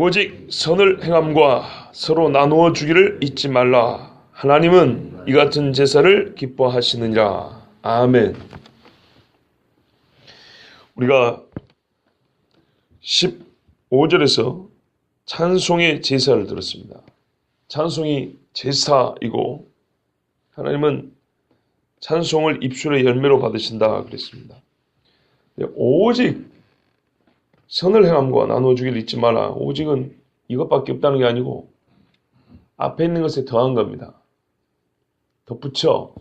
오직 선을 행함과 서로 나누어 주기를 잊지 말라. 하나님은 이 같은 제사를 기뻐하시느니라. 아멘. 우리가 15절에서 찬송의 제사를 들었습니다. 찬송이 제사이고 하나님은 찬송을 입술의 열매로 받으신다 그랬습니다. 오직 선을 행함과 나누어 주기를 잊지 마라. 오직은 이것밖에 없다는 게 아니고 앞에 있는 것에 더한 겁니다. 덧붙여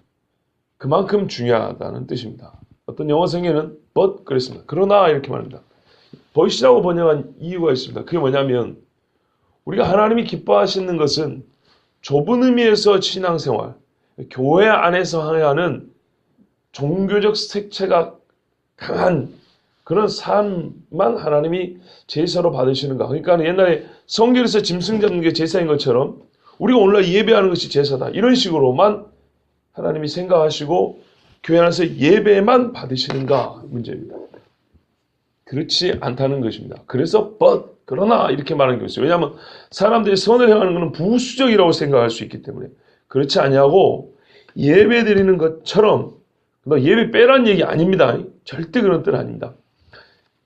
그만큼 중요하다는 뜻입니다. 어떤 영어 성에는 but 그랬습니다. 그러나 이렇게 말합니다. but이라고 번역한 이유가 있습니다. 그게 뭐냐면 우리가 하나님이 기뻐하시는 것은 좁은 의미에서 신앙생활, 교회 안에서 해야 하는 종교적 색채가 강한 그런 삶만 하나님이 제사로 받으시는가. 그러니까 옛날에 성결에서 짐승 잡는 게 제사인 것처럼 우리가 오늘날 예배하는 것이 제사다. 이런 식으로만 하나님이 생각하시고 교회 안에서 예배만 받으시는가 문제입니다. 그렇지 않다는 것입니다. 그래서 but, 그러나 이렇게 말하는 게 있어요. 왜냐하면 사람들이 선을 행하는 것은 부수적이라고 생각할 수 있기 때문에 그렇지 아니하고 예배 드리는 것처럼 너 예배 빼라는 얘기 아닙니다. 절대 그런 뜻 아닙니다.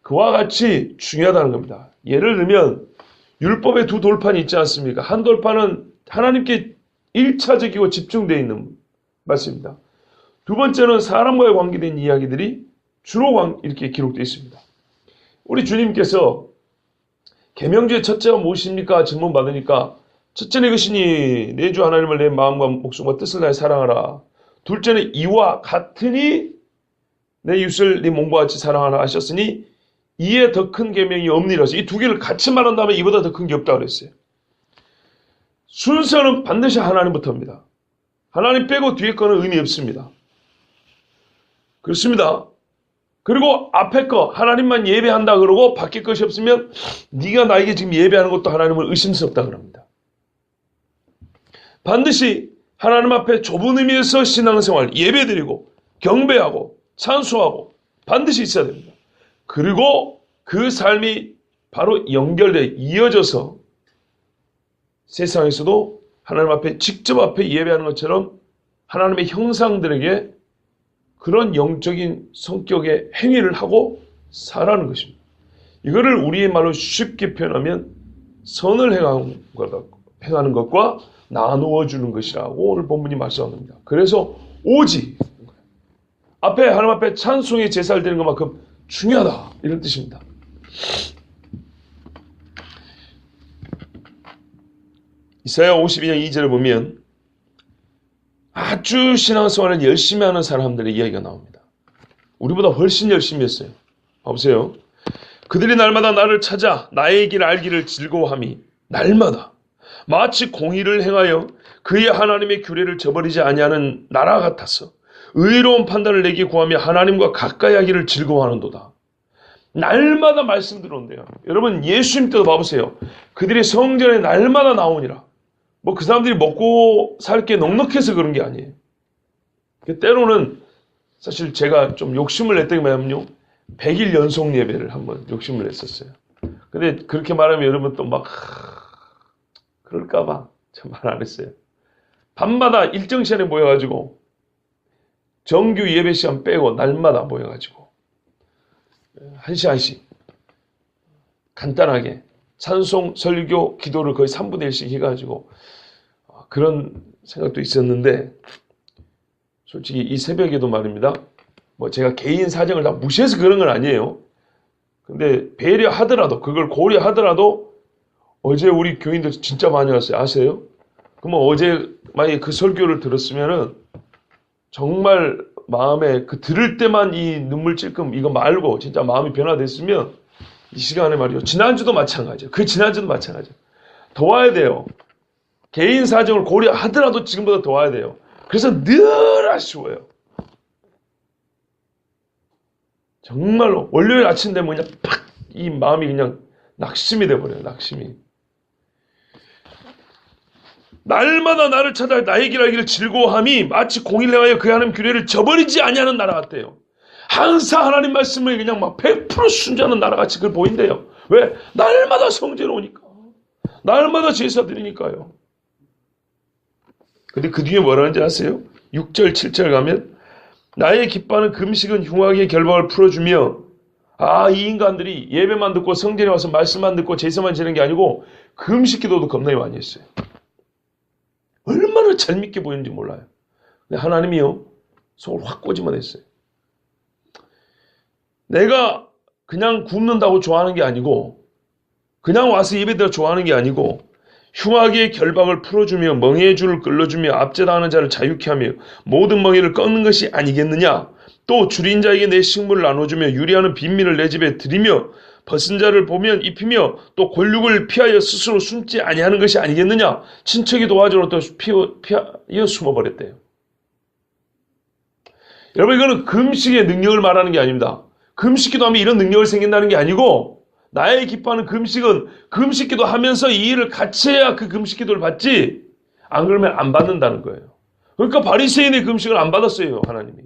그와 같이 중요하다는 겁니다. 예를 들면 율법의 두 돌판이 있지 않습니까? 한 돌판은 하나님께 1차적이고 집중되어 있는 말씀입니다. 두 번째는 사람과의 관계된 이야기들이 주로 이렇게 기록되어 있습니다. 우리 주님께서 계명주의 첫째가 무엇입니까? 질문 받으니까 첫째는 이것이니 내 주 하나님을 내 마음과 목숨과 뜻을 다해 사랑하라. 둘째는 이와 같으니 내 이웃을 네 몸과 같이 사랑하라 하셨으니 이에 더 큰 계명이 없니라. 이 두 개를 같이 말한다면 이보다 더 큰 게 없다고 그랬어요. 순서는 반드시 하나님부터입니다. 하나님 빼고 뒤에 거는 의미 없습니다. 그렇습니다. 그리고 앞에 거 하나님만 예배한다 그러고 밖에 것이 없으면 네가 나에게 지금 예배하는 것도 하나님을 의심스럽다 그럽니다. 반드시 하나님 앞에 좁은 의미에서 신앙생활 예배드리고 경배하고 찬송하고 반드시 있어야 됩니다. 그리고 그 삶이 바로 연결돼 이어져서 세상에서도 하나님 앞에 직접 앞에 예배하는 것처럼 하나님의 형상들에게 그런 영적인 성격의 행위를 하고 살아가는 것입니다. 이거를 우리의 말로 쉽게 표현하면 선을 행하는 것과 나누어 주는 것이라고 오늘 본문이 말씀합니다. 그래서 오직 앞에 하나님 앞에 찬송의 제사를 드리는 것만큼 중요하다 이런 뜻입니다. 이사야 52장 2절을 보면 아주 신앙생활을 열심히 하는 사람들의 이야기가 나옵니다. 우리보다 훨씬 열심히 했어요. 봐보세요. 그들이 날마다 나를 찾아 나의 길을 알기를 즐거워함이 날마다 마치 공의를 행하여 그의 하나님의 규례를 저버리지 아니하는 나라 같아서 의로운 판단을 내게 구하며 하나님과 가까이 하기를 즐거워하는도다. 날마다 말씀 들어온대요. 여러분 예수님 때도 봐보세요. 그들이 성전에 날마다 나오니라. 뭐 그 사람들이 먹고 살 게 넉넉해서 그런 게 아니에요. 때로는 사실 제가 좀 욕심을 냈던 게 뭐냐면요. 100일 연속 예배를 한번 욕심을 냈었어요. 근데 그렇게 말하면 여러분 또 막 그럴까봐 참 말 안 했어요. 밤마다 일정 시간에 모여가지고 정규 예배 시간 빼고 날마다 모여가지고 한 시간씩 간단하게 찬송, 설교, 기도를 거의 3분의 1씩 해가지고 그런 생각도 있었는데 솔직히 이 새벽에도 말입니다. 뭐 제가 개인 사정을 다 무시해서 그런 건 아니에요. 근데 배려하더라도 그걸 고려하더라도 어제 우리 교인들 진짜 많이 왔어요. 아세요? 그러면 어제 만약에 그 설교를 들었으면은 정말 마음에 그 들을 때만 이 눈물 찔끔 이거 말고 진짜 마음이 변화됐으면 이 시간에 말이요. 지난주도 마찬가지예요. 그 지난주도 마찬가지예요. 더 와야 돼요. 개인 사정을 고려하더라도 지금보다 더 와야 돼요. 그래서 늘 아쉬워요. 정말로 월요일 아침 되면 그냥 팍 이 마음이 그냥 낙심이 돼버려요. 낙심이. 날마다 나를 찾아 나의 길 알기를 즐거워함이 마치 공의를 행하여 그 하나님 규례를 저버리지 아니하는 나라 같대요. 항상 하나님 말씀을 그냥 막 100% 순종하는 나라같이 그걸 보인대요. 왜? 날마다 성전에 오니까. 날마다 제사 드리니까요. 근데 그 뒤에 뭐라는지 아세요? 6절 7절 가면 나의 기뻐하는 금식은 흉악의 결박을 풀어주며 이 인간들이 예배만 듣고 성전에 와서 말씀만 듣고 제사만 지는 게 아니고 금식 기도도 겁나게 많이 했어요. 얼마나 잘 믿게 보이는지 몰라요. 근데 하나님이요 속을 확 꼬집어 냈어요. 내가 그냥 굶는다고 좋아하는 게 아니고 그냥 와서 예배드려 좋아하는 게 아니고 흉악의 결박을 풀어주며 멍에의 줄을 끌어주며 압제당하는 자를 자유케 하며 모든 멍에를 꺾는 것이 아니겠느냐. 또 줄인 자에게 내 식물을 나눠주며 유리하는 빈민을 내 집에 들이며 벗은 자를 보면 입히며 또 권력을 피하여 스스로 숨지 아니하는 것이 아니겠느냐. 친척이 도와주러 또 피하여 숨어버렸대요. 여러분 이거는 금식의 능력을 말하는 게 아닙니다. 금식기도 하면 이런 능력을 생긴다는 게 아니고 나의 기뻐하는 금식은 금식기도 하면서 이 일을 같이 해야 그 금식기도를 받지 안 그러면 안 받는다는 거예요. 그러니까 바리새인의 금식을 안 받았어요. 하나님이.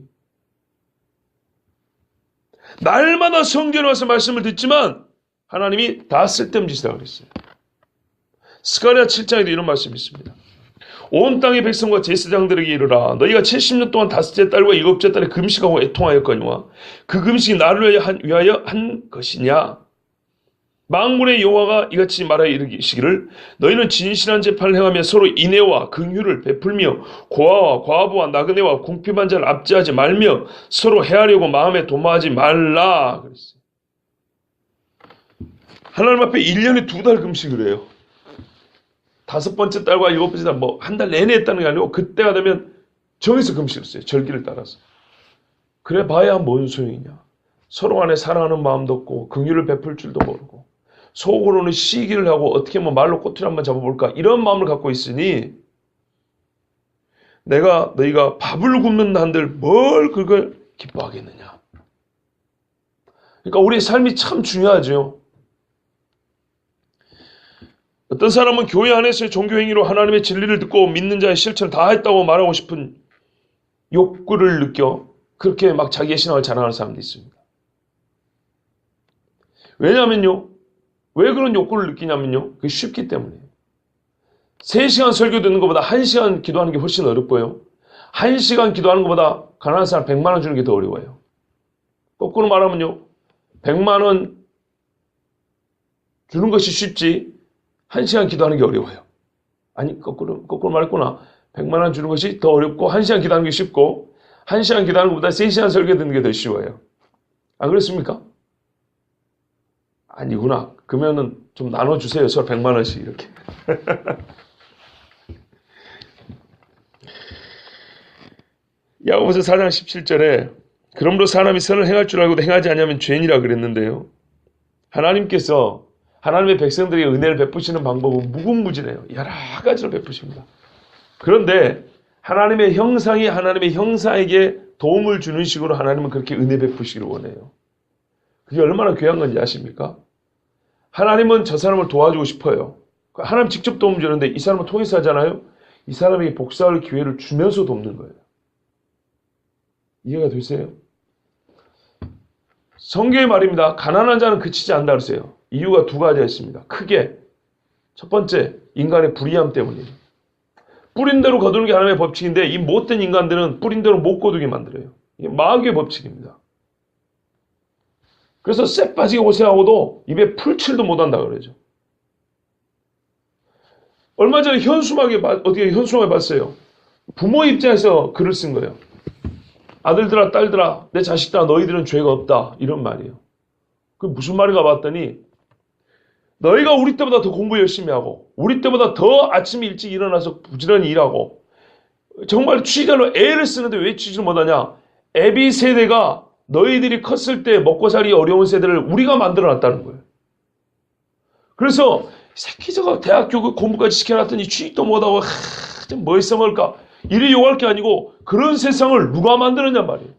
날마다 성전에 와서 말씀을 듣지만 하나님이 다 쓸데없는 짓이라고 그랬어요. 스가랴 7장에도 이런 말씀이 있습니다. 온 땅의 백성과 제사장들에게 이르라. 너희가 70년 동안 다섯째 달과 일곱째 달에 금식하고 애통하였거니와 그 금식이 나를 위하여 한 것이냐. 만군의 여호와가 이같이 말하여 이르시기를 너희는 진실한 재판을 행하며 서로 인애와 긍휼을 베풀며 고아와 과부와 나그네와 궁핍한 자를 압제하지 말며 서로 해하려고 마음에 도모하지 말라 그랬어요. 하나님 앞에 1년에 2달 금식을 해요. 5번째 달과 7번째 달 뭐 한 달 내내 했다는 게 아니고 그때가 되면 정해서 금식을 했어요. 절기를 따라서. 그래 봐야 뭔 소용이냐. 서로 간에 사랑하는 마음도 없고 긍휼을 베풀 줄도 모르고 속으로는 시기를 하고 어떻게 하면 말로 꼬투리 한번 잡아볼까 이런 마음을 갖고 있으니 너희가 밥을 굶는다 한들 뭘 그걸 기뻐하겠느냐. 그러니까 우리의 삶이 참 중요하죠. 어떤 사람은 교회 안에서의 종교행위로 하나님의 진리를 듣고 믿는 자의 실천을 다 했다고 말하고 싶은 욕구를 느껴 그렇게 막 자기의 신앙을 자랑하는 사람도 있습니다. 왜냐면요. 왜 그런 욕구를 느끼냐면요. 그게 쉽기 때문이에요. 3시간 설교 듣는 것보다 1시간 기도하는 게 훨씬 어렵고요. 1시간 기도하는 것보다 가난한 사람 100만 원 주는 게 더 어려워요. 거꾸로 말하면요. 100만 원 주는 것이 쉽지 1시간 기도하는 게 어려워요. 아니 거꾸로 말했구나. 100만 원 주는 것이 더 어렵고 1시간 기도하는 게 쉽고 1시간 기도하는 것보다 3시간 설교 듣는 게 더 쉬워요. 안 그렇습니까? 아니구나. 그러면은 좀 나눠주세요. 서로 100만 원씩 이렇게. 야고보서 4장 17절에 그러므로 사람이 선을 행할 줄 알고도 행하지 않으면 죄인이라 그랬는데요. 하나님께서 하나님의 백성들에게 은혜를 베푸시는 방법은 무궁무진해요. 여러 가지로 베푸십니다. 그런데 하나님의 형상이 하나님의 형상에게 도움을 주는 식으로 하나님은 그렇게 은혜 베푸시기를 원해요. 그게 얼마나 귀한 건지 아십니까? 하나님은 저 사람을 도와주고 싶어요. 하나님 직접 도움 주는데 이 사람을 통해서 하잖아요. 이 사람에게 복사할 기회를 주면서 돕는 거예요. 이해가 되세요? 성경의 말입니다. 가난한 자는 그치지 않는다 그랬어요. 이유가 2가지가 있습니다. 크게 첫 번째 인간의 불의함 때문이에요. 뿌린 대로 거두는 게 하나님의 법칙인데 이 못된 인간들은 뿌린 대로 못 거두게 만들어요. 이게 마귀의 법칙입니다. 그래서 쎄 빠지게 고생하고도 입에 풀칠도 못한다 그러죠. 얼마 전에 현수막에 봤어요. 부모 입장에서 글을 쓴 거예요. 아들들아 딸들아 내 자식들아 너희들은 죄가 없다 이런 말이에요. 그게 무슨 말인가 봤더니 너희가 우리 때보다 더 공부 열심히 하고 우리 때보다 더 아침에 일찍 일어나서 부지런히 일하고 정말 취직하려고 애를 쓰는데 왜 취직을 못하냐. 애비 세대가 너희들이 컸을 때 먹고 살기 어려운 세대를 우리가 만들어놨다는 거예요. 그래서 새끼 저거 대학교 공부까지 시켜놨더니 취직도 못하고 좀 뭐 있어 먹을까 이리 욕할 게 아니고 그런 세상을 누가 만들었냔 말이에요.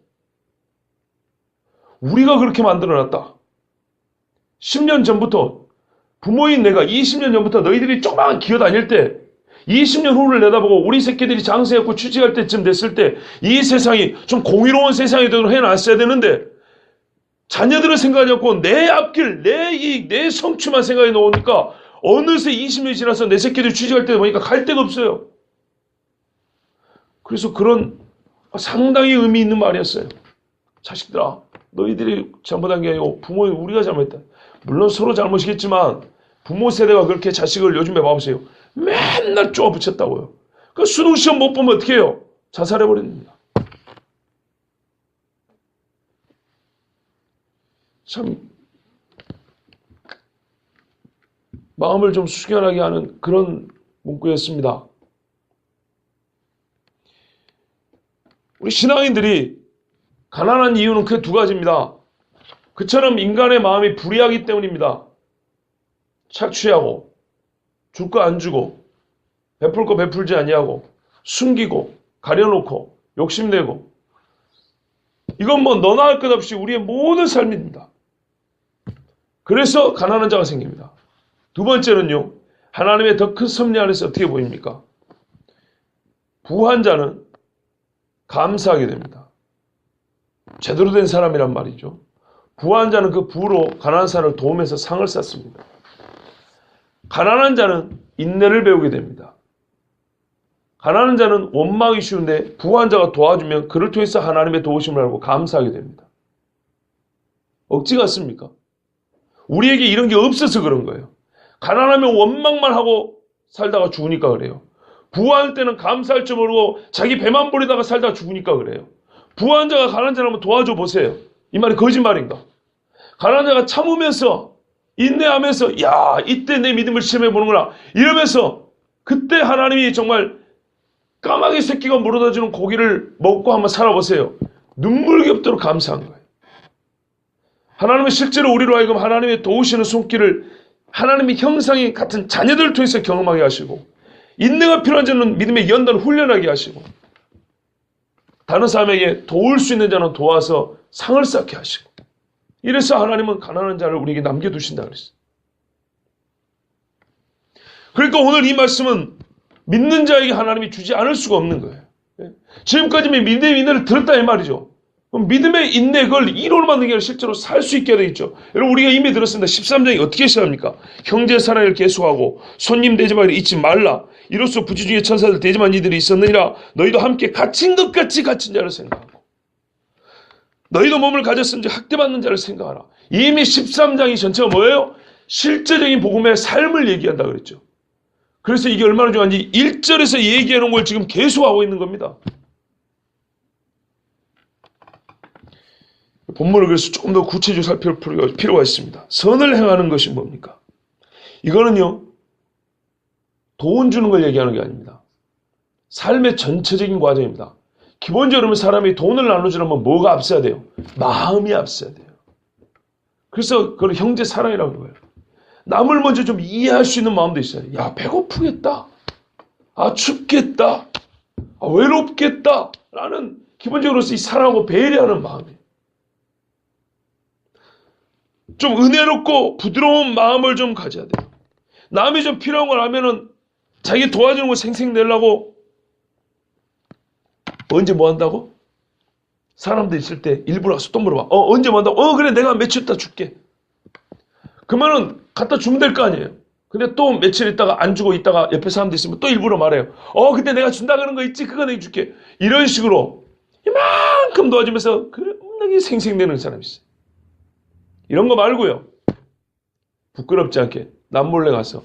우리가 그렇게 만들어놨다. 10년 전부터 부모인 내가 20년 전부터 너희들이 조그만 기어 다닐 때 20년 후를 내다보고 우리 새끼들이 장세했고 취직할 때쯤 됐을 때 이 세상이 좀 공의로운 세상이 되도록 해놨어야 되는데 자녀들을 생각하지 않고 내 앞길, 내 이익, 내 성취만 생각해 놓으니까 어느새 20년이 지나서 내 새끼들 취직할 때 보니까 갈 데가 없어요. 그래서 그런 상당히 의미 있는 말이었어요. 자식들아, 너희들이 잘못한 게 아니고 부모는 우리가 잘못했다. 물론 서로 잘못이겠지만 부모 세대가 그렇게 자식을 요즘에 봐보세요. 맨날 쪼아붙였다고요. 그 수능시험 못 보면 어떻게 해요? 자살해버립니다. 참 마음을 좀 숙연하게 하는 그런 문구였습니다. 우리 신앙인들이 가난한 이유는 그 두 가지입니다. 그처럼 인간의 마음이 불의하기 때문입니다. 착취하고 줄 거 안 주고 베풀 거 베풀지 아니하고 숨기고 가려놓고 욕심내고 이건 뭐 너나 할 것 없이 우리의 모든 삶입니다. 그래서 가난한 자가 생깁니다. 두 번째는요. 하나님의 더 큰 섭리 안에서 어떻게 보입니까? 부한 자는 감사하게 됩니다. 제대로 된 사람이란 말이죠. 부한 자는 그 부로 가난한 사람을 도우면서 상을 쌓습니다. 가난한 자는 인내를 배우게 됩니다. 가난한 자는 원망이 쉬운데 부한 자가 도와주면 그를 통해서 하나님의 도우심을 알고 감사하게 됩니다. 억지 같습니까? 우리에게 이런 게 없어서 그런 거예요. 가난하면 원망만 하고 살다가 죽으니까 그래요. 부할 때는 감사할 줄 모르고 자기 배만 부리다가 살다가 죽으니까 그래요. 부한 자가 가난한 자를 한번 도와줘 보세요. 이 말이 거짓말인가? 가난한 자가 참으면서 인내하면서 야 이때 내 믿음을 시험해 보는구나 이러면서 그때 하나님이 정말 까마귀 새끼가 물어다주는 고기를 먹고 한번 살아보세요. 눈물겹도록 감사한 거예요. 하나님은 실제로 우리로 하여금 하나님의 도우시는 손길을 하나님의 형상이 같은 자녀들을 통해서 경험하게 하시고 인내가 필요한 자는 믿음의 연단을 훈련하게 하시고 다른 사람에게 도울 수 있는 자는 도와서 상을 쌓게 하시고 이래서 하나님은 가난한 자를 우리에게 남겨두신다 그랬어요. 그러니까 오늘 이 말씀은 믿는 자에게 하나님이 주지 않을 수가 없는 거예요. 지금까지 믿음의 인내를 들었다 이 말이죠. 그럼 믿음의 인내 그걸 이론을 만든 게 아니라 실제로 살 수 있게 되겠죠. 여러분 우리가 이미 들었습니다. 13장이 어떻게 시작합니까? 형제 사랑을 계속하고 손님 대접하기를 잊지 말라. 이로써 부지 중에 천사들 대접한 이들이 있었느니라. 너희도 함께 갇힌 것 같이 갇힌 자를 생각하고 너희도 몸을 가졌은지 학대받는 자를 생각하라. 이미 13장이 전체가 뭐예요? 실제적인 복음의 삶을 얘기한다 그랬죠. 그래서 이게 얼마나 중요한지 1절에서 얘기하는 걸 지금 계속하고 있는 겁니다. 본문을 그래서 조금 더 구체적으로 살펴볼 필요가 있습니다. 선을 행하는 것이 뭡니까? 이거는요. 돈 주는 걸 얘기하는 게 아닙니다. 삶의 전체적인 과정입니다. 기본적으로 사람이 돈을 나눠주려면 뭐가 앞서야 돼요? 마음이 앞서야 돼요. 그래서 그걸 형제 사랑이라고 하는 거예요. 남을 먼저 좀 이해할 수 있는 마음도 있어요. 야 배고프겠다. 아 춥겠다. 아 외롭겠다. 라는 기본적으로 이 사랑하고 배려하는 마음이에요. 좀 은혜롭고 부드러운 마음을 좀 가져야 돼요. 남이 좀 필요한 걸 하면은 자기 도와주는 거 생색내려고 언제 뭐 한다고? 사람들 있을 때 일부러 와서 또 물어봐. 언제 뭐 한다고? 그래 내가 며칠 있다 줄게. 그러면은 갖다 주면 될 거 아니에요. 근데 또 며칠 있다가 안 주고 있다가 옆에 사람들 있으면 또 일부러 말해요. 그때 내가 준다 그런 거 있지? 그거 내가 줄게. 이런 식으로 이만큼 도와주면서 겁나게 생색내는 사람이 있어요. 이런 거 말고요. 부끄럽지 않게 남몰래 가서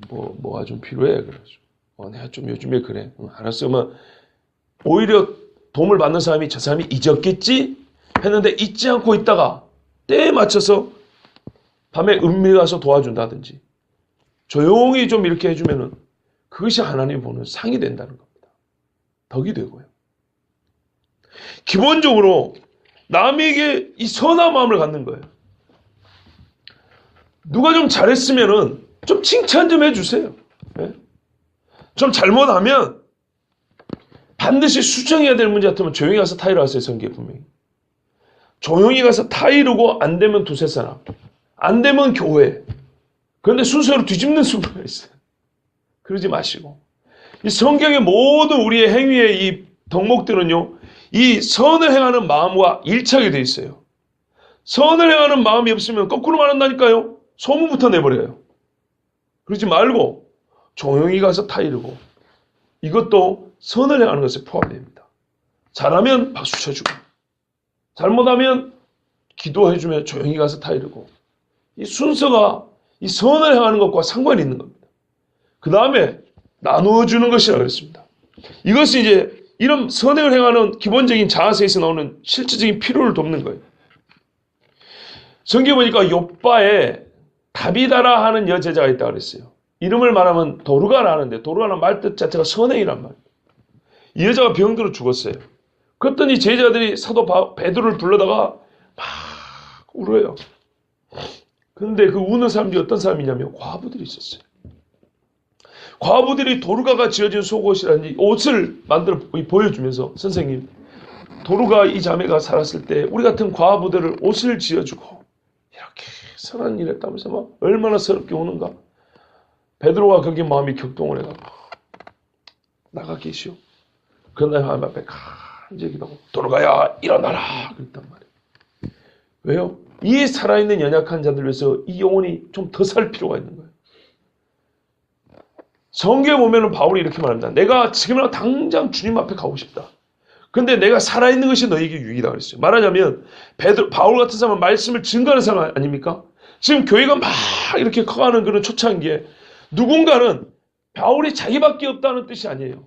뭐가 좀 필요해. 그래가지고 내가 좀 요즘에 그래. 알았어. 오히려 도움을 받는 사람이 저 사람이 잊었겠지? 했는데 잊지 않고 있다가 때에 맞춰서 밤에 은밀히 가서 도와준다든지 조용히 좀 이렇게 해주면은 그것이 하나님이 보는 상이 된다는 겁니다. 덕이 되고요. 기본적으로 남에게 이 선한 마음을 갖는 거예요. 누가 좀 잘했으면은 좀 칭찬 좀 해주세요. 네? 좀 잘못하면 반드시 수정해야 될 문제 같으면 조용히 가서 타이르 하세요. 성경에 분명히. 조용히 가서 타이르고 안 되면 두세 사람. 안 되면 교회. 그런데 순서로 뒤집는 순서가 있어요. 그러지 마시고. 이 성경의 모든 우리의 행위의 이 덕목들은요. 이 선을 행하는 마음과 일치하게 돼 있어요. 선을 행하는 마음이 없으면 거꾸로 말한다니까요. 소문부터 내버려요. 그러지 말고 조용히 가서 타이르고, 이것도 선을 행하는 것에 포함됩니다. 잘하면 박수 쳐주고, 잘못하면 기도해주며 조용히 가서 타이르고, 이 순서가 이 선을 행하는 것과 상관이 있는 겁니다. 그 다음에 나누어주는 것이라고 했습니다. 이것이 이제 이런 선행을 행하는 기본적인 자아세에서 나오는 실질적인 필요를 돕는 거예요. 성경에 보니까 욥바에 다비다라 하는 여제자가 있다고 그랬어요. 이름을 말하면 도르가라 하는데, 도르가라는 말뜻 자체가 선행이란 말이에요. 이 여자가 병들어 죽었어요. 그랬더니 제자들이 사도 베드로를 불러다가 막 울어요. 그런데 그 우는 사람들이 어떤 사람이냐면 과부들이 있었어요. 과부들이 도르가가 지어진 속옷이라든지 옷을 만들어 보여주면서, 선생님, 도르가 이 자매가 살았을 때 우리 같은 과부들을 옷을 지어주고 이렇게 선한 일 했다면서 막 얼마나 서럽게 우는가. 베드로가 거기에 마음이 격동을 해가지고 나가 계시오. 그날 하나님 앞에 간절히 기도하고 도르가야 일어나라 그랬단 말이에요. 왜요? 이 살아있는 연약한 자들 위해서 이 영혼이 좀 더 살 필요가 있는 거예요. 성경에 보면은 바울이 이렇게 말합니다. 내가 지금이랑 당장 주님 앞에 가고 싶다. 근데 내가 살아있는 것이 너에게 유익이다 그랬어요. 말하자면 바울 같은 사람은 말씀을 증거하는 사람 아닙니까? 지금 교회가 막 이렇게 커가는 그런 초창기에 누군가는 바울이 자기밖에 없다는 뜻이 아니에요.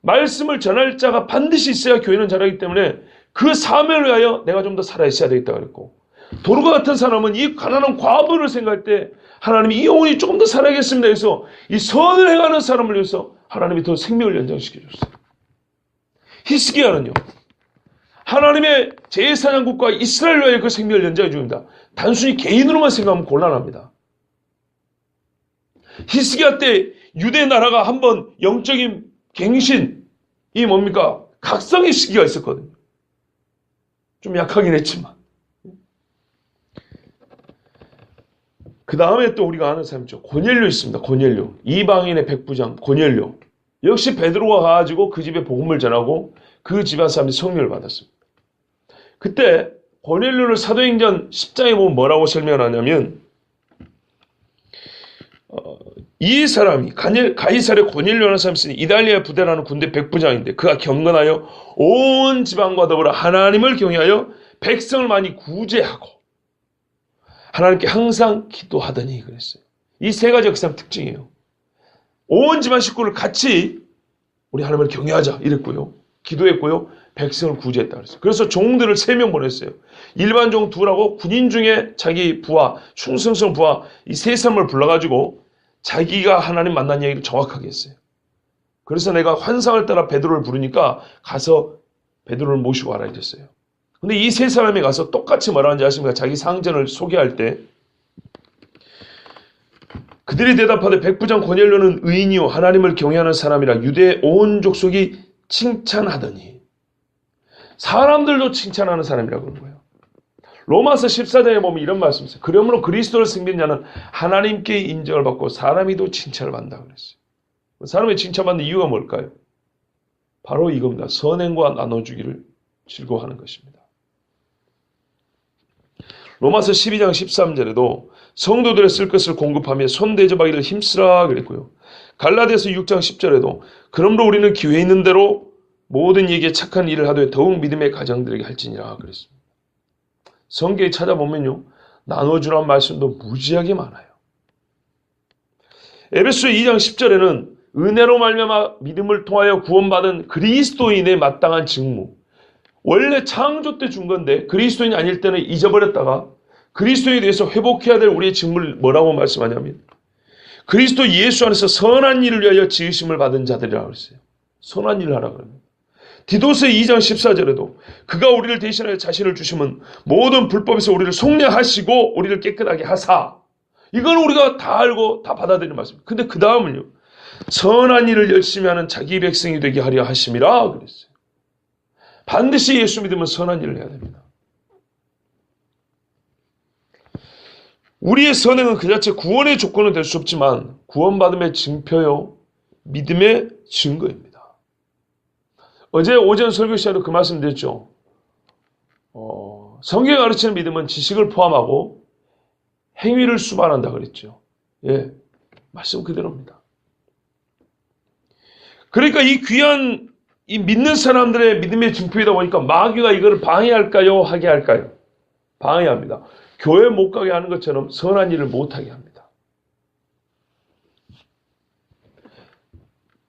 말씀을 전할 자가 반드시 있어야 교회는 자라기 때문에 그 사명을 위하여 내가 좀 더 살아있어야 되겠다 그랬고, 도르가 같은 사람은 이 가난한 과부를 생각할 때 하나님이 이 영혼이 조금 더 살아야겠습니다 해서 이 선을 행하는 사람을 위해서 하나님이 더 생명을 연장시켜 줬어요. 히스기야는요, 하나님의 제사장국과 이스라엘 위하여 그 생명을 연장해 줍니다. 단순히 개인으로만 생각하면 곤란합니다. 히스기야 때 유대 나라가 한번 영적인 갱신이 뭡니까? 각성의 시기가 있었거든요. 좀 약하긴 했지만. 그 다음에 또 우리가 아는 사람 있죠. 고넬료 있습니다. 고넬료. 이방인의 백부장 고넬료. 역시 베드로가 가가지고 그 집에 복음을 전하고 그 집안 사람들이 성령을 받았습니다. 그때 고넬료를 사도행전 10장에 보면 뭐라고 설명하냐면, 이 사람이 가이사랴 고넬료라는 사람이 있으니 이달리아 부대라는 군대 백부장인데 그가 경건하여 온 지방과 더불어 하나님을 경외하여 백성을 많이 구제하고 하나님께 항상 기도하더니 그랬어요. 이 세 가지가 그 사람 특징이에요. 온 집안 식구를 같이 우리 하나님을 경외하자 이랬고요. 기도했고요. 백성을 구제했다 그랬어요. 그래서 종들을 3명 보냈어요. 일반 종 2하고 군인 중에 자기 부하, 충성스러운 부하 이 3사람을 불러가지고 자기가 하나님 만난 얘기를 정확하게 했어요. 그래서 내가 환상을 따라 베드로를 부르니까 가서 베드로를 모시고 와라 이랬어요. 근데 이 3사람이 가서 똑같이 뭐라 하는지 아십니까? 자기 상전을 소개할 때 그들이 대답하되 백부장 고넬료는 의인이요 하나님을 경외하는 사람이라 유대 온 족속이 칭찬하더니, 사람들도 칭찬하는 사람이라고 그러는 거예요. 로마서 14장에 보면 이런 말씀이 있어요. 그러므로 그리스도를 섬기는 자는 하나님께 인정을 받고 사람이도 칭찬을 받는다고 그랬어요. 사람이 칭찬받는 이유가 뭘까요? 바로 이겁니다. 선행과 나눠주기를 즐거워하는 것입니다. 로마서 12장 13절에도 성도들의 쓸 것을 공급하며 손대접하기를 힘쓰라 그랬고요. 갈라디아서 6장 10절에도 그러므로 우리는 기회 있는 대로 모든 이에게 착한 일을 하되 더욱 믿음의 가정들에게 할지니라 그랬습니다. 성경에 찾아보면요, 나눠주라는 말씀도 무지하게 많아요. 에베소 2장 10절에는 은혜로 말미암아 믿음을 통하여 구원받은 그리스도인의 마땅한 직무, 원래 창조 때 준 건데 그리스도인이 아닐 때는 잊어버렸다가 그리스도인에 대해서 회복해야 될 우리의 직무를 뭐라고 말씀하냐면 그리스도 예수 안에서 선한 일을 위하여 지으심을 받은 자들이라고 했어요. 선한 일을 하라고 합니다. 디도서 2장 14절에도 그가 우리를 대신하여 자신을 주시면 모든 불법에서 우리를 속량하시고 우리를 깨끗하게 하사, 이건 우리가 다 알고 다 받아들이는 말씀입니다. 근데 그 다음은요, 선한 일을 열심히 하는 자기 백성이 되게 하려 하심이라 그랬어요. 반드시 예수 믿으면 선한 일을 해야 됩니다. 우리의 선행은 그 자체 구원의 조건은 될 수 없지만 구원받음의 증표요, 믿음의 증거입니다. 어제 오전 설교 시간에도 그 말씀 드렸죠. 성경이 가르치는 믿음은 지식을 포함하고 행위를 수반한다 그랬죠. 예, 말씀 그대로입니다. 그러니까 이 귀한 이 믿는 사람들의 믿음의 증표이다 보니까 마귀가 이거를 방해할까요? 하게 할까요? 방해합니다. 교회 못 가게 하는 것처럼 선한 일을 못하게 합니다.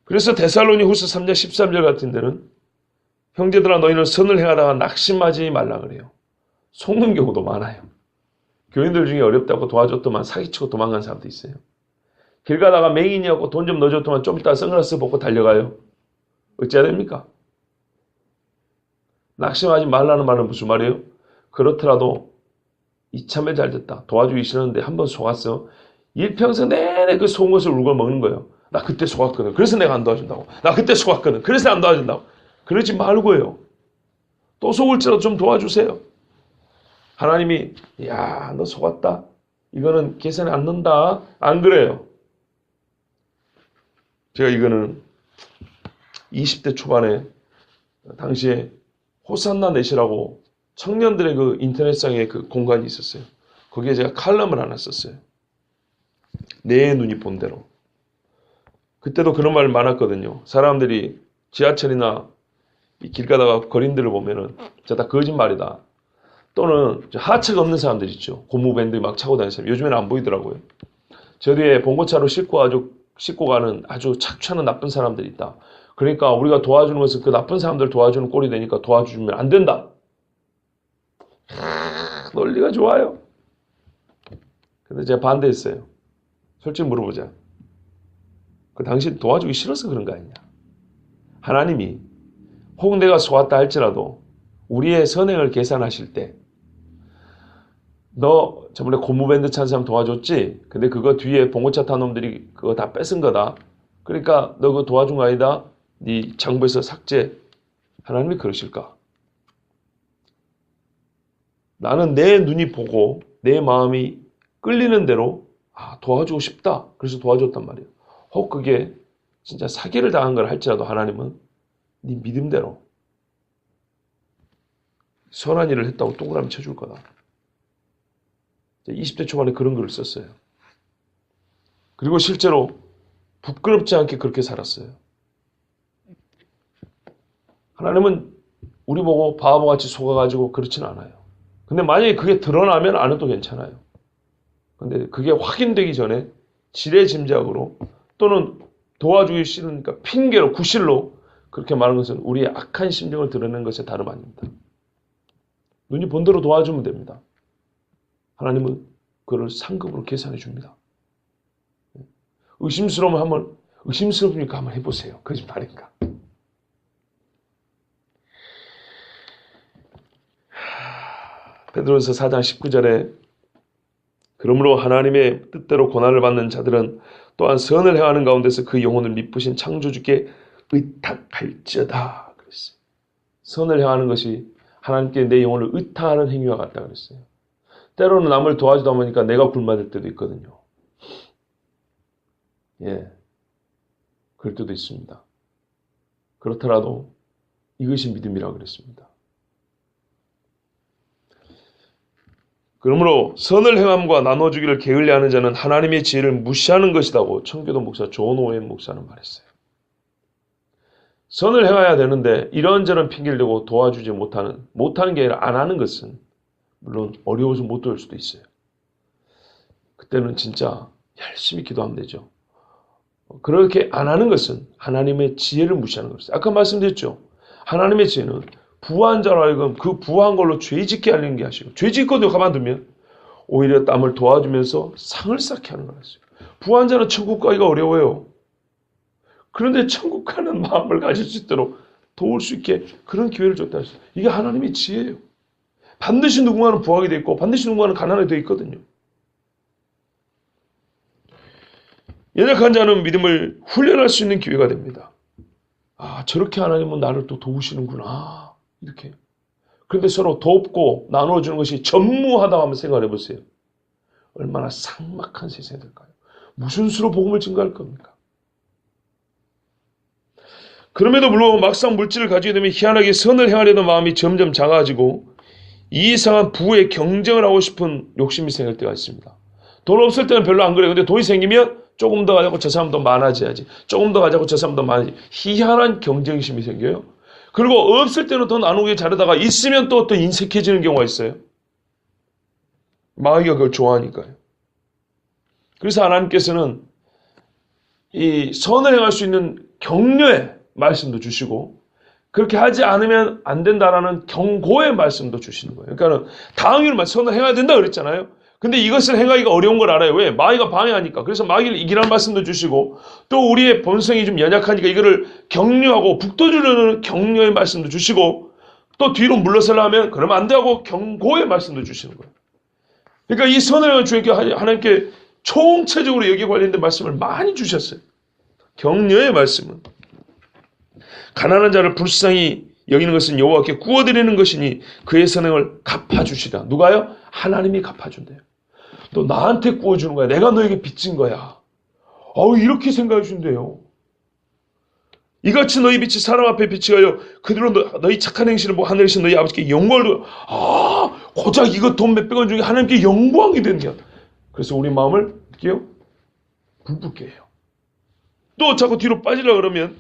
그래서 데살로니후서 3장 13절 같은 데는 형제들아 너희는 선을 행하다가 낙심하지 말라 그래요. 속는 경우도 많아요. 교인들 중에 어렵다고 도와줬더만 사기치고 도망간 사람도 있어요. 길 가다가 맹인이었고 돈 좀 넣어줬더만 좀 이따 선글라스 벗고 달려가요. 어찌해야 됩니까? 낙심하지 말라는 말은 무슨 말이에요? 그렇더라도 이참에 잘 됐다. 도와주기 싫었는데 한번 속았어. 일평생 내내 그 속은 것을 울고 먹는 거예요. 나 그때 속았거든. 그래서 내가 안 도와준다고. 나 그때 속았거든. 그래서 안 도와준다고. 그러지 말고요. 또 속을지라도 좀 도와주세요. 하나님이 야, 너 속았다. 이거는 계산에 안 넣는다. 안 그래요. 제가 이거는 20대 초반에 당시에 호산나 넷이라고 청년들의 그 인터넷상에 그 공간이 있었어요. 거기에 제가 칼럼을 하나 썼어요. 내 눈이 본 대로. 그때도 그런 말 많았거든요. 사람들이 지하철이나 길 가다가 거린들을 보면은 다 거짓말이다. 또는 하체가 없는 사람들 있죠. 고무밴드 막 차고 다니는 사람. 요즘에는 안 보이더라고요. 저 뒤에 봉고차로 싣고 가는 아주 착취하는 나쁜 사람들이 있다. 그러니까 우리가 도와주는 것은 그 나쁜 사람들 도와주는 꼴이 되니까 도와주면 안 된다. 논리가 좋아요. 근데 제가 반대했어요. 솔직히 물어보자. 그 당신 도와주기 싫어서 그런 거 아니냐. 하나님이 혹은 내가 속았다 할지라도 우리의 선행을 계산하실 때 너 저번에 고무밴드 찬 사람 도와줬지? 근데 그거 뒤에 봉고차 탄 놈들이 그거 다 뺏은 거다. 그러니까 너 그거 도와준 거 아니다. 네 장부에서 삭제. 하나님이 그러실까? 나는 내 눈이 보고 내 마음이 끌리는 대로 도와주고 싶다. 그래서 도와줬단 말이에요. 혹 그게 진짜 사기를 당한 걸 할지라도 하나님은 네 믿음대로 선한 일을 했다고 동그라미 쳐줄 거다. 20대 초반에 그런 글을 썼어요. 그리고 실제로 부끄럽지 않게 그렇게 살았어요. 하나님은 우리 보고 바보같이 속아가지고 그렇진 않아요. 근데 만약에 그게 드러나면 안 해도 괜찮아요. 근데 그게 확인되기 전에 지레짐작으로 또는 도와주기 싫으니까 핑계로 구실로 그렇게 말하는 것은 우리의 악한 심정을 드러내는 것이 다름 아닙니다. 눈이 본 대로 도와주면 됩니다. 하나님은 그를 상급으로 계산해 줍니다. 의심스러우면 의심스럽으니까 한번 해보세요. 거짓말인가? 베드로전서 4장 19절에 그러므로 하나님의 뜻대로 고난을 받는 자들은 또한 선을 행하는 가운데서 그 영혼을 미쁘신 창조주께 의탁할지어다 그랬어요. 선을 행하는 것이 하나님께 내 영혼을 의탁하는 행위와 같다 그랬어요. 때로는 남을 도와주다 보니까 내가 굶어들 때도 있거든요. 예, 그럴 때도 있습니다. 그렇더라도 이것이 믿음이라고 그랬습니다. 그러므로 선을 행함과 나눠주기를 게을리하는 자는 하나님의 지혜를 무시하는 것이라고 청교도 목사 존 오웬 목사는 말했어요. 선을 행해야 되는데 이런저런 핑계를 대고 도와주지 못하는 게 아니라 안 하는 것은 물론 어려워서 못 도울 수도 있어요. 그때는 진짜 열심히 기도하면 되죠. 그렇게 안 하는 것은 하나님의 지혜를 무시하는 것이죠. 아까 말씀드렸죠. 하나님의 지혜는 부한 자로 하여금 그 부한 걸로 죄 짓게 하려는 게 하시고 죄 짓거든요. 가만두면 오히려 남을 도와주면서 상을 쌓게 하는 거였어요. 부한 자는 천국 가기가 어려워요. 그런데 천국 가는 마음을 가질 수 있도록 도울 수 있게 그런 기회를 줬다 했어요. 이게 하나님의 지혜예요. 반드시 누군가는 부하게 돼 있고 반드시 누군가는 가난하게 돼 있거든요. 연약한 자는 믿음을 훈련할 수 있는 기회가 됩니다. 저렇게 하나님은 나를 또 도우시는구나. 이렇게. 그런데 서로 돕고 나눠주는 것이 전무하다 하면 생각해 보세요. 얼마나 삭막한 세상이 될까요? 무슨 수로 복음을 증거할 겁니까? 그럼에도 불구하고 막상 물질을 가지게 되면 희한하게 선을 행하려는 마음이 점점 작아지고 이상한 부에 경쟁을 하고 싶은 욕심이 생길 때가 있습니다. 돈 없을 때는 별로 안 그래요. 근데 돈이 생기면 조금 더 가자고 저 사람도 많아져야지. 조금 더 가자고 저 사람도 많아지지. 희한한 경쟁심이 생겨요. 그리고 없을 때는 더 나누기 잘하다가 있으면 또 인색해지는 경우가 있어요. 마귀가 그걸 좋아하니까요. 그래서 하나님께서는 이 선을 행할 수 있는 격려의 말씀도 주시고 그렇게 하지 않으면 안 된다라는 경고의 말씀도 주시는 거예요. 그러니까 당연히 선을 행해야 된다 그랬잖아요. 근데 이것을 행하기가 어려운 걸 알아요. 왜? 마귀가 방해하니까. 그래서 마귀를 이기라는 말씀도 주시고 또 우리의 본성이 좀 연약하니까 이거를 격려하고 북돋으려는 격려의 말씀도 주시고 또 뒤로 물러서려 하면 그러면 안 되고 경고의 말씀도 주시는 거예요. 그러니까 이 선을 행한 주님께 하나님께 총체적으로 여기에 관련된 말씀을 많이 주셨어요. 격려의 말씀은 가난한 자를 불쌍히 여기는 것은 여호와께 구워드리는 것이니 그의 선행을 갚아주시라. 누가요? 하나님이 갚아준대요. 또 나한테 구워주는 거야. 내가 너에게 빚진 거야. 이렇게 생각해 준대요. 이같이 너희 빛이 사람 앞에 빛이 가요. 그대로 너희 착한 행실을 보고 하늘에서 너희 아버지께 영광을 고작 이거 돈 몇백 원 중에 하나님께 영광이 되는 거야. 그래서 우리 마음을 어떻게요? 불붙게 해요. 또 자꾸 뒤로 빠지려고 그러면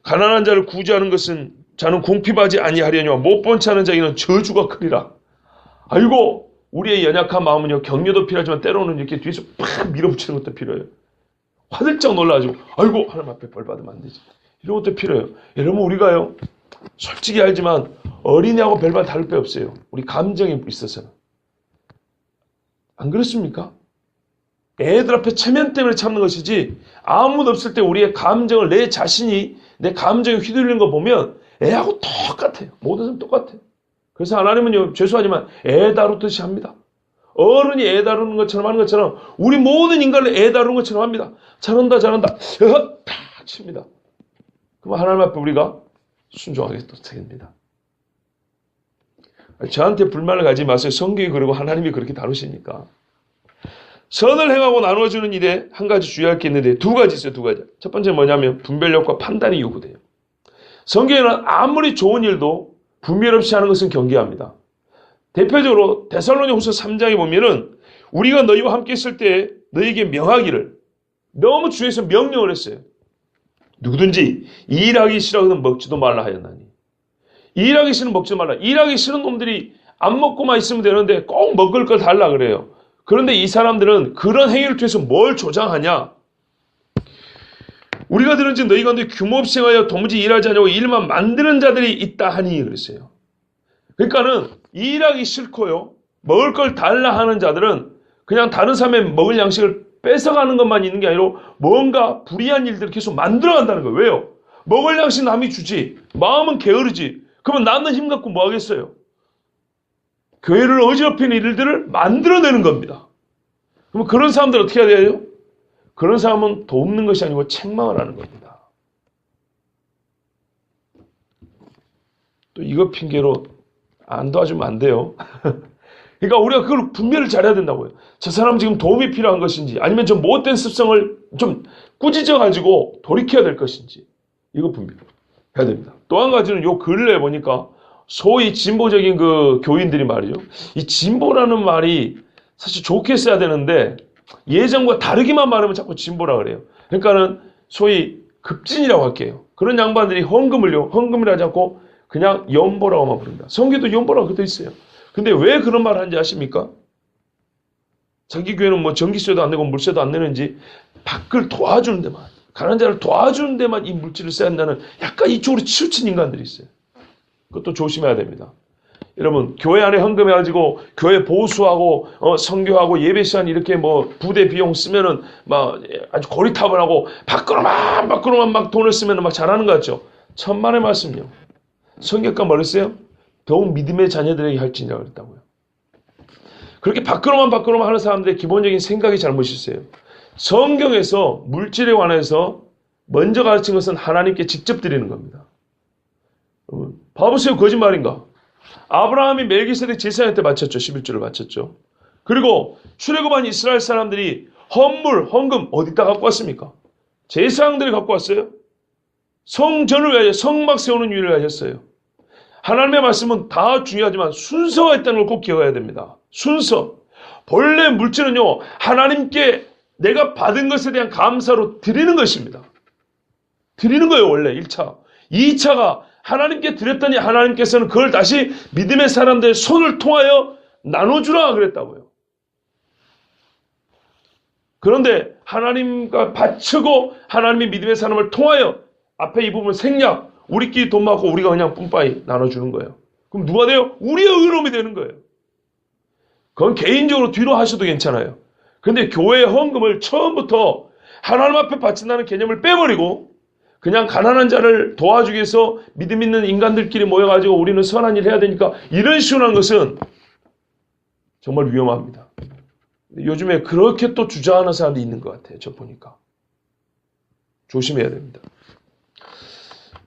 가난한 자를 구제하는 것은 자는 궁핍하지 아니하려니와 못 본 채 하는 자에게는 저주가 크리라. 아이고 우리의 연약한 마음은요 격려도 필요하지만 때로는 이렇게 뒤에서 팍 밀어붙이는 것도 필요해요. 화들짝 놀라가지고 아이고 하나님 앞에 벌 받으면 안 되지. 이런 것도 필요해요. 여러분 우리가요 솔직히 알지만 어린이하고 별반 다를 게 없어요. 우리 감정이 있어서는. 안 그렇습니까? 애들 앞에 체면 때문에 참는 것이지 아무도 없을 때 우리의 감정을 내 자신이 내 감정에 휘둘리는 거 보면 애하고 똑같아요. 모든 사람 똑같아요. 그래서 하나님은요 죄송하지만 애 다루듯이 합니다. 어른이 애 다루는 것처럼 하는 것처럼 우리 모든 인간을 애 다루는 것처럼 합니다. 잘한다 탁 칩니다. 그럼 하나님 앞에 우리가 순종하게 또 됩니다. 저한테 불만을 가지 마세요. 성경이 그러고 하나님이 그렇게 다루시니까. 선을 행하고 나누어주는 일에 한 가지 주의할 게 있는데 두 가지 있어요. 두 가지. 첫 번째 뭐냐면 분별력과 판단이 요구돼요. 성경에는 아무리 좋은 일도 분별 없이 하는 것은 경계합니다. 대표적으로 데살로니가후서 3장에 보면은 우리가 너희와 함께 있을 때 너희에게 명하기를 너무 주에서 명령을 했어요. 누구든지 일하기 싫어하거든 먹지도 말라 하였나니. 일하기 싫으면 먹지도 말라. 일하기 싫은 놈들이 안 먹고만 있으면 되는데 꼭 먹을 걸 달라 그래요. 그런데 이 사람들은 그런 행위를 통해서 뭘 조장하냐? 우리가 들은즉 너희 가운데 규모 없이 행하여 도무지 일하지 않냐고 일만 만드는 자들이 있다 하니 그랬어요. 그러니까는 일하기 싫고요. 먹을 걸 달라 하는 자들은 그냥 다른 사람의 먹을 양식을 뺏어가는 것만 있는 게 아니라 뭔가 불의한 일들을 계속 만들어간다는 거예요. 왜요? 먹을 양식 남이 주지. 마음은 게으르지. 그러면 나는 힘 갖고 뭐 하겠어요? 교회를 어지럽히는 일들을 만들어내는 겁니다. 그럼 그런 사람들 어떻게 해야 돼요? 그런 사람은 돕는 것이 아니고 책망을 하는 겁니다. 또 이거 핑계로 안 도와주면 안 돼요. 그러니까 우리가 그걸 분별을 잘해야 된다고요. 저 사람 지금 도움이 필요한 것인지 아니면 저 못된 습성을 좀 꾸짖어가지고 돌이켜야 될 것인지 이거 분별해야 됩니다. 또 한 가지는 요 근래에 보니까 소위 진보적인 그 교인들이 말이죠. 이 진보라는 말이 사실 좋게 써야 되는데 예전과 다르기만 말하면 자꾸 진보라 그래요. 그러니까는 소위 급진이라고 할게요. 그런 양반들이 헌금을 하지 않고 그냥 연보라고만 부릅니다. 성경에도 연보라고 그것도 있어요. 근데 왜 그런 말을 하는지 아십니까? 자기 교회는 뭐 전기세도 안 내고 물세도 안 내는지 밖을 도와주는 데만 가난한 자를 도와주는 데만 이 물질을 써야 한다는 약간 이쪽으로 치우친 인간들이 있어요. 그것도 조심해야 됩니다. 여러분 교회 안에 헌금해가지고 교회 보수하고 선교하고 예배 시간 이렇게 뭐 부대 비용 쓰면은 막 아주 고리탑을 하고 밖으로만 막 돈을 쓰면은 막 잘하는 것 같죠. 천만의 말씀요. 성경과 뭐랬어요? 더욱 믿음의 자녀들에게 할지니라 그랬다고요. 그렇게 밖으로만 하는 사람들의 기본적인 생각이 잘못이었어요. 성경에서 물질에 관해서 먼저 가르친 것은 하나님께 직접 드리는 겁니다. 봐보세요. 거짓말인가? 아브라함이 멜기세덱 제사장 때 바쳤죠. 11조를 바쳤죠. 그리고 출애굽한 이스라엘 사람들이 헌금 어디다 갖고 왔습니까? 제사장들이 갖고 왔어요. 성전을 위하여 성막 세우는 일을 하셨어요. 하나님의 말씀은 다 중요하지만 순서가 있다는 걸 꼭 기억해야 됩니다. 순서. 본래 물질은요. 하나님께 내가 받은 것에 대한 감사로 드리는 것입니다. 드리는 거예요, 원래 1차. 2차가 하나님께 드렸더니 하나님께서는 그걸 다시 믿음의 사람들의 손을 통하여 나눠주라 그랬다고요. 그런데 하나님과 바치고 하나님의 믿음의 사람을 통하여 앞에 이 부분 생략, 우리끼리 돈 받고 우리가 그냥 뿜빠이 나눠주는 거예요. 그럼 누가 돼요? 우리의 의로움이 되는 거예요. 그건 개인적으로 뒤로 하셔도 괜찮아요. 근데 교회의 헌금을 처음부터 하나님 앞에 바친다는 개념을 빼버리고 그냥 가난한 자를 도와주기 위해서 믿음 있는 인간들끼리 모여가지고 우리는 선한 일 해야 되니까 이런 식으로 하는 것은 정말 위험합니다. 요즘에 그렇게 또 주장하는 사람도 있는 것 같아요. 저 보니까. 조심해야 됩니다.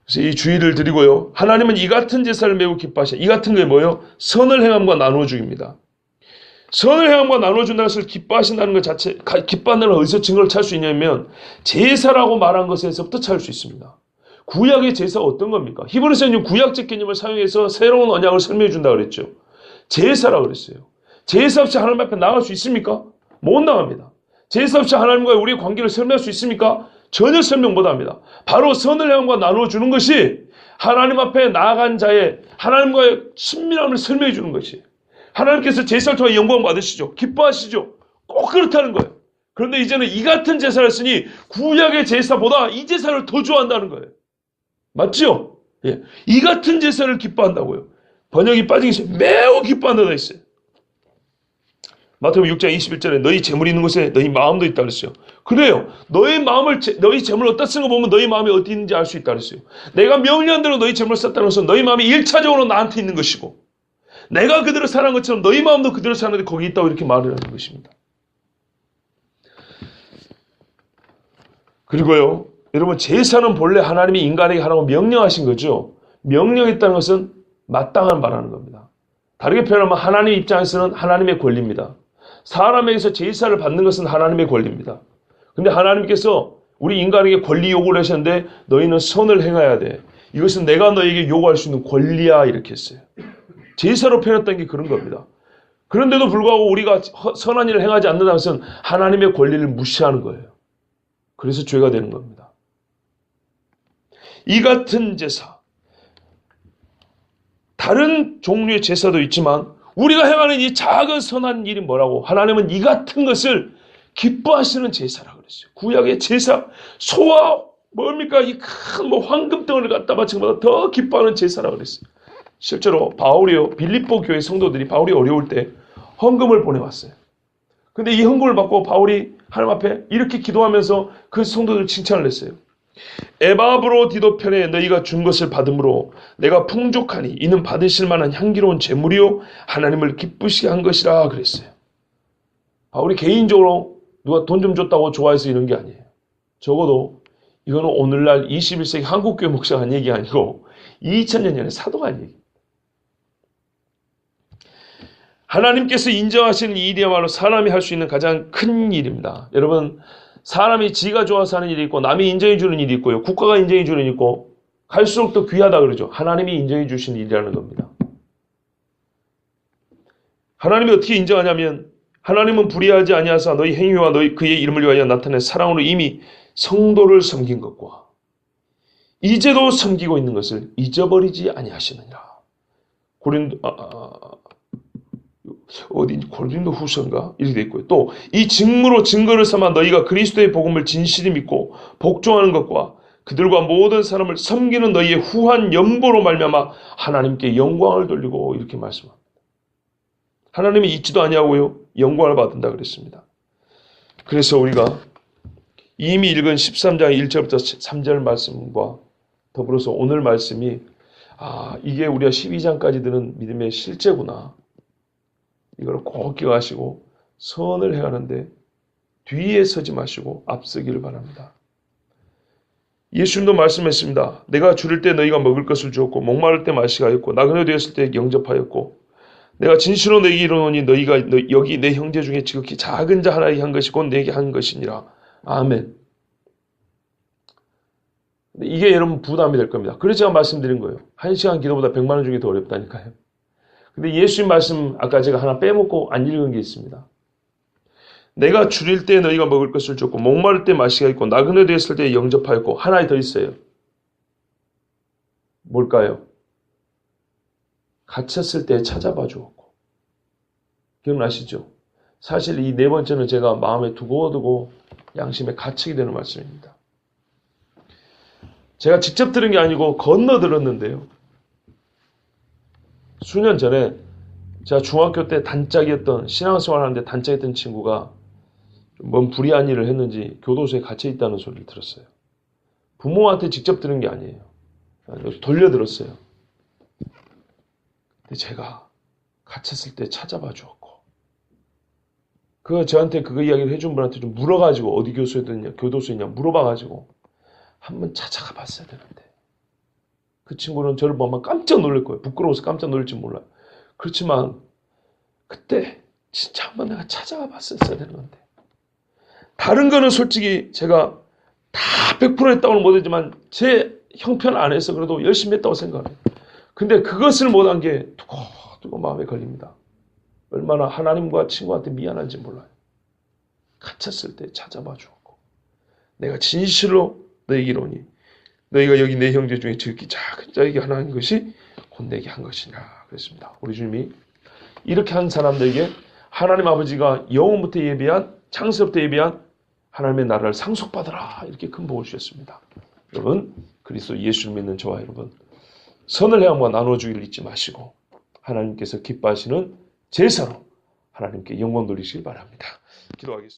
그래서 이 주의를 드리고요. 하나님은 이 같은 제사를 매우 기뻐하셔요. 이 같은 게 뭐예요? 선을 행함과 나누어주기입니다. 선을 행함과 나누어준다는 것을 기뻐하신다는 것 자체, 기뻐한다는 걸 어디서 증거를 찾을 수 있냐면 제사라고 말한 것에서부터 찾을 수 있습니다. 구약의 제사가 어떤 겁니까? 히브리서는 구약적 개념을 사용해서 새로운 언약을 설명해 준다고 그랬죠. 제사라고 그랬어요. 제사 없이 하나님 앞에 나갈 수 있습니까? 못 나갑니다. 제사 없이 하나님과의 우리의 관계를 설명할 수 있습니까? 전혀 설명 못합니다. 바로 선을 행함과 나누어주는 것이 하나님 앞에 나아간 자의 하나님과의 친밀함을 설명해 주는 것이에요. 하나님께서 제사를 통해 영광 받으시죠. 기뻐하시죠. 꼭 그렇다는 거예요. 그런데 이제는 이 같은 제사를 쓰니 구약의 제사보다 이 제사를 더 좋아한다는 거예요. 맞죠? 예. 이 같은 제사를 기뻐한다고요. 번역이 빠진 게 있어요. 매우 기뻐한다고 있어요. 마태복음 6장 21절에 너희 재물이 있는 곳에 너희 마음도 있다 그랬어요. 그래요. 너희 재물을 어디다 쓴 거 보면 너희 마음이 어디 있는지 알 수 있다 그랬어요. 내가 명령대로 너희 재물을 썼다는 것은 너희 마음이 1차적으로 나한테 있는 것이고 내가 그대로 사는 것처럼 너희 마음도 그대로 사는데 거기 있다고 이렇게 말을 하는 것입니다. 그리고요. 여러분 제사는 본래 하나님이 인간에게 하라고 명령하신 거죠. 명령했다는 것은 마땅한 바라는 겁니다. 다르게 표현하면 하나님 입장에서는 하나님의 권리입니다. 사람에게서 제사를 받는 것은 하나님의 권리입니다. 근데 하나님께서 우리 인간에게 권리 요구를 하셨는데 너희는 선을 행해야 돼. 이것은 내가 너에게 요구할 수 있는 권리야 이렇게 했어요. 제사로 표현했던 게 그런 겁니다. 그런데도 불구하고 우리가 선한 일을 행하지 않는다는 것은 하나님의 권리를 무시하는 거예요. 그래서 죄가 되는 겁니다. 이 같은 제사, 다른 종류의 제사도 있지만 우리가 행하는 이 작은 선한 일이 뭐라고? 하나님은 이 같은 것을 기뻐하시는 제사라고 그랬어요. 구약의 제사, 소와 뭡니까? 이 큰 황금덩어리를 갖다 바친 것보다 더 기뻐하는 제사라고 그랬어요. 실제로 바울이요, 빌립보 교회 성도들이 바울이 어려울 때 헌금을 보내왔어요. 근데 이 헌금을 받고 바울이 하나님 앞에 이렇게 기도하면서 그 성도들 칭찬을 했어요. 에바브로디도 편에 너희가 준 것을 받음으로 내가 풍족하니 이는 받으실 만한 향기로운 제물이요 하나님을 기쁘시게 한 것이라 그랬어요. 바울이 개인적으로 누가 돈 좀 줬다고 좋아해서 이런 게 아니에요. 적어도 이거는 오늘날 21세기 한국교회 목사가 한 얘기 아니고 2000년 전에 사도가 한 얘기입니다. 하나님께서 인정하시는 이 일이야말로 사람이 할 수 있는 가장 큰 일입니다. 여러분, 사람이 지가 좋아서 하는 일이 있고 남이 인정해 주는 일이 있고요. 국가가 인정해 주는 일이 있고 갈수록 더 귀하다 그러죠. 하나님이 인정해 주시는 일이라는 겁니다. 하나님이 어떻게 인정하냐면 하나님은 불의하지 아니하사 너희 행위와 너희 그의 이름을 위하여 나타낸 사랑으로 이미 성도를 섬긴 것과 이제도 섬기고 있는 것을 잊어버리지 아니하시느니라. 고린도 후서인가? 이렇게 돼 있고요. 또 이 직무로 증거를 삼아 너희가 그리스도의 복음을 진실히 믿고 복종하는 것과 그들과 모든 사람을 섬기는 너희의 후한 연보로 말미암아 하나님께 영광을 돌리고 이렇게 말씀합니다. 하나님이 잊지도 아니하고요. 영광을 받는다 그랬습니다. 그래서 우리가 이미 읽은 13장 1절부터 3절 말씀과 더불어서 오늘 말씀이 이게 우리가 12장까지 드는 믿음의 실제구나. 이걸 꼭 기억하시고 선을 행하는데 뒤에 서지 마시고 앞서기를 바랍니다. 예수님도 말씀했습니다. 내가 줄일 때 너희가 먹을 것을 주었고 목마를 때 마시게 하였고 나그네 되었을 때 영접하였고 내가 진실로 너희에게 이르노니 너희가 여기 내 형제 중에 지극히 작은 자 하나에게 한 것이 곧 내게 한 것이니라. 아멘. 이게 여러분 부담이 될 겁니다. 그래서 제가 말씀드린 거예요. 1시간 기도보다 100만 원 중에 더 어렵다니까요. 근데 예수님 말씀 아까 제가 하나 빼먹고 안 읽은 게 있습니다. 내가 줄일 때 너희가 먹을 것을 줬고 목마를 때 마시게 했고 나그네 되었을 때 영접하였고 하나 더 있어요. 뭘까요? 갇혔을 때 찾아봐 주었고. 기억나시죠? 사실 이 네 번째는 제가 마음에 두고 양심에 갇히게 되는 말씀입니다. 제가 직접 들은 게 아니고 건너 들었는데요. 수년 전에 제가 중학교 때 단짝이었던 신앙생활 하는데 단짝이었던 친구가 뭔 불의한 일을 했는지 교도소에 갇혀 있다는 소리를 들었어요. 부모한테 직접 들은 게 아니에요. 돌려 들었어요. 근데 제가 갇혔을 때 찾아봐 주었고 저한테 그거 이야기를 해준 분한테 좀 물어가지고 어디 교도소에 있냐 물어봐가지고 한번 찾아가 봤어야 되는데 그 친구는 저를 보면 깜짝 놀랄 거예요. 부끄러워서 깜짝 놀랄지 몰라요. 그렇지만 그때 진짜 한번 내가 찾아가 봤어야 되는 건데 다른 거는 솔직히 제가 다 100% 했다고는 못하지만 제 형편 안에서 그래도 열심히 했다고 생각해요. 근데 그것을 못한 게 두고두고 마음에 걸립니다. 얼마나 하나님과 친구한테 미안한지 몰라요. 갇혔을 때 찾아봐 주었고 내가 진실로 너에게 이르노니 너희가 여기 내 형제 중에 지극히 작은 자에게 하나인 것이 곧 내게 한 것이냐 그랬습니다. 우리 주님이 이렇게 한 사람들에게 하나님 아버지가 영원부터 예비한 창세부터 예비한 하나님의 나라를 상속받으라 이렇게 큰 복을 주셨습니다. 여러분 그리스도 예수를 믿는 저와 여러분 선을 행함과 나눠주기를 잊지 마시고 하나님께서 기뻐하시는 제사로 하나님께 영광 돌리시길 바랍니다. 기도하겠습니다.